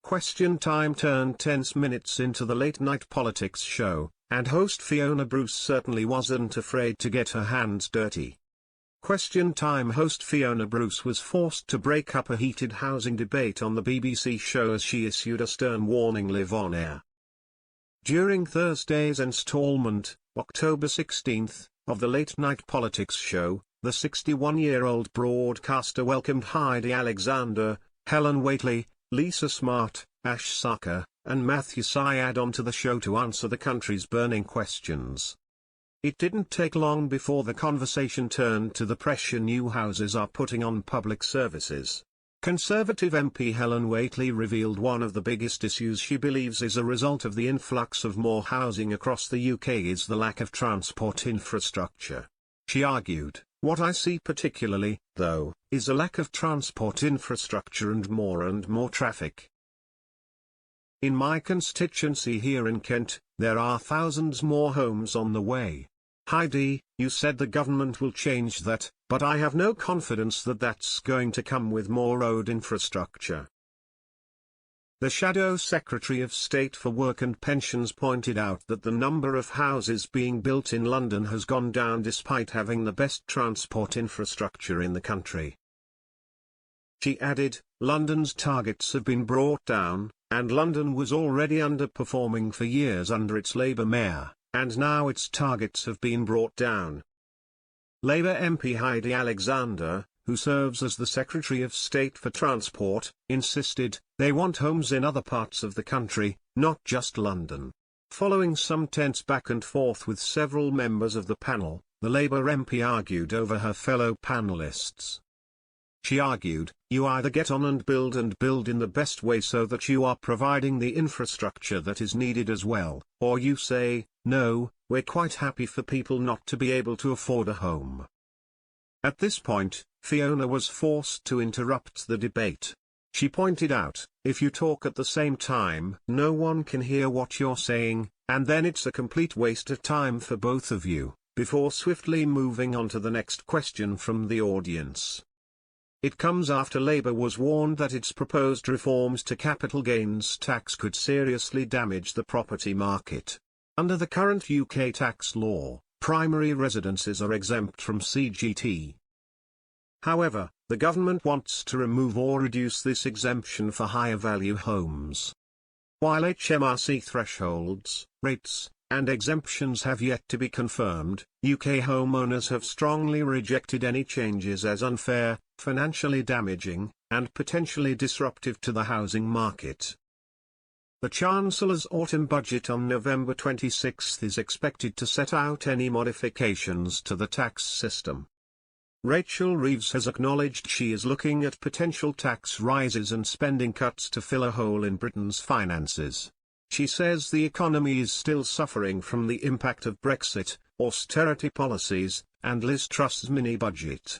Question time turned tense minutes into the late-night politics show, and host Fiona Bruce certainly wasn't afraid to get her hands dirty. Question time host Fiona Bruce was forced to break up a heated housing debate on the BBC show as she issued a stern warning live on air. During Thursday's instalment, October 16, of the late-night politics show, the 61-year-old broadcaster welcomed Heidi Alexander, Helen Whately, Lisa Smart, Ash Sarkar, and Matthew Syed onto the show to answer the country's burning questions. It didn't take long before the conversation turned to the pressure new houses are putting on public services. Conservative MP Helen Whately revealed one of the biggest issues she believes is a result of the influx of more housing across the UK is the lack of transport infrastructure. She argued, "What I see particularly, though, is a lack of transport infrastructure and more traffic. In my constituency here in Kent, there are thousands more homes on the way. Heidi, you said the government will change that, but I have no confidence that that's going to come with more road infrastructure." The Shadow Secretary of State for Work and Pensions pointed out that the number of houses being built in London has gone down despite having the best transport infrastructure in the country. She added, "London's targets have been brought down, and London was already underperforming for years under its Labour mayor, and now its targets have been brought down." Labour MP Heidi Alexander, who serves as the Secretary of State for Transport, insisted, they want homes in other parts of the country, not just London. Following some tense back and forth with several members of the panel, the Labour MP argued over her fellow panellists. She argued, "You either get on and build in the best way so that you are providing the infrastructure that is needed as well, or you say, no, we're quite happy for people not to be able to afford a home." At this point, Fiona was forced to interrupt the debate. She pointed out, if you talk at the same time, no one can hear what you're saying, and then it's a complete waste of time for both of you, before swiftly moving on to the next question from the audience. It comes after Labour was warned that its proposed reforms to capital gains tax could seriously damage the property market. Under the current UK tax law, primary residences are exempt from CGT. However, the government wants to remove or reduce this exemption for higher value homes. While HMRC thresholds, rates, and exemptions have yet to be confirmed, UK homeowners have strongly rejected any changes as unfair, financially damaging, and potentially disruptive to the housing market. The Chancellor's autumn budget on November 26 is expected to set out any modifications to the tax system. Rachel Reeves has acknowledged she is looking at potential tax rises and spending cuts to fill a hole in Britain's finances. She says the economy is still suffering from the impact of Brexit, austerity policies, and Liz Truss's mini-budget.